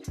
My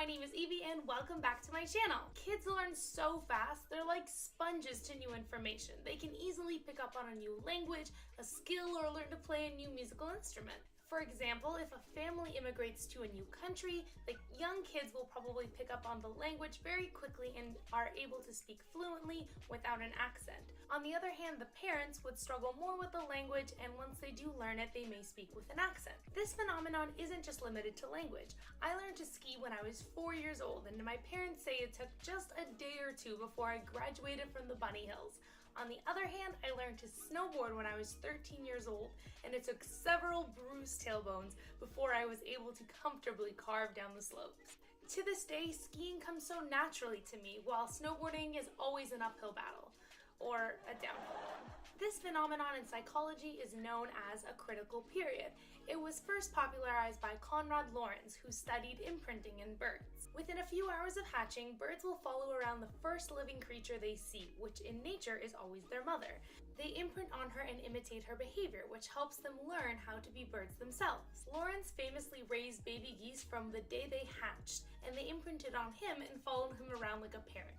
name is Evie and welcome back to my channel. Kids learn so fast, they're like sponges to new information. They can easily pick up on a new language, a skill, or learn to play a new musical instrument. For example, if a family immigrates to a new country, the young kids will probably pick up on the language very quickly and are able to speak fluently without an accent. On the other hand, the parents would struggle more with the language, and once they do learn it, they may speak with an accent. This phenomenon isn't just limited to language. I learned to ski when I was 4 years old, and my parents say it took just a day or two before I graduated from the bunny hills. On the other hand, I learned to snowboard when I was 13 years old, and it took several bruised tailbones before I was able to comfortably carve down the slopes. To this day, skiing comes so naturally to me, while snowboarding is always an uphill battle, or a downhill one. This phenomenon in psychology is known as a critical period. It was first popularized by Konrad Lorenz, who studied imprinting in birds. Within a few hours of hatching, birds will follow around the first living creature they see, which in nature is always their mother. They imprint on her and imitate her behavior, which helps them learn how to be birds themselves. Lorenz famously raised baby geese from the day they hatched, and they imprinted on him and followed him around like a parent.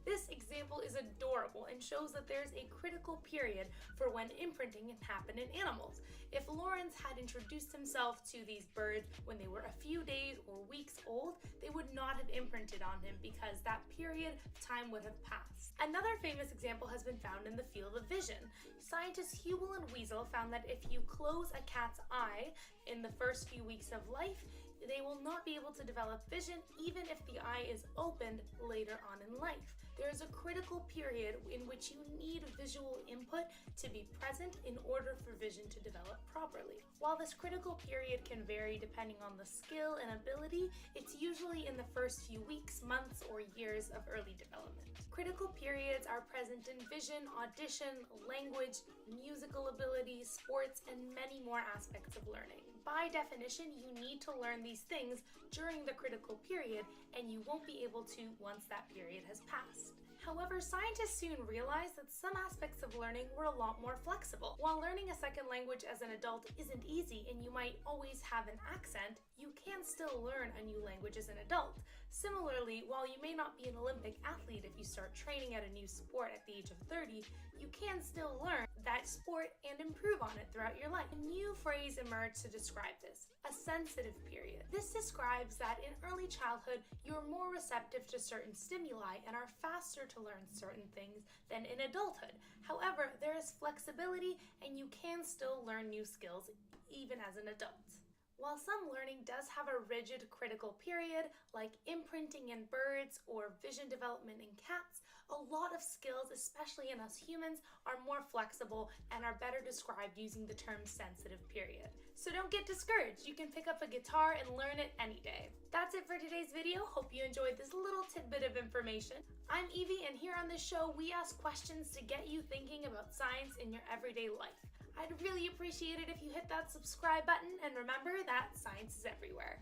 This example is adorable and shows that there's a critical period for when imprinting can happen in animals. If Lorenz had introduced himself to these birds when they were a few days or weeks old, they would not have imprinted on him because that period of time would have passed. Another famous example has been found in the field of vision. Scientists Hubel and Wiesel found that if you close a cat's eye in the first few weeks of life, they will not be able to develop vision even if the eye is opened later on in life. There is a critical period in which you need visual input to be present in order for vision to develop properly. While this critical period can vary depending on the skill and ability, it's usually in the first few weeks, months, or years of early development. Critical periods are present in vision, audition, language, musical ability, sports, and many more aspects of learning. By definition, you need to learn these things during the critical period, and you won't be able to once that period has passed. However, scientists soon realized that some aspects of learning were a lot more flexible. While learning a second language as an adult isn't easy and you might always have an accent, you can still learn a new language as an adult. Similarly, while you may not be an Olympic athlete if you start training at a new sport at the age of 30, you can still learn that sport and improve on it throughout your life. A new phrase emerged to describe this: a sensitive period. This describes that in early childhood, you're more receptive to certain stimuli and are faster to learn certain things than in adulthood. However, there is flexibility and you can still learn new skills even as an adult. While some learning does have a rigid critical period, like imprinting in birds or vision development in cats, a lot of skills, especially in us humans, are more flexible and are better described using the term sensitive period. So don't get discouraged. You can pick up a guitar and learn it any day. That's it for today's video. Hope you enjoyed this little tidbit of information. I'm Evie, and here on this show, we ask questions to get you thinking about science in your everyday life. I'd really appreciate it if you hit that subscribe button, and remember that science is everywhere.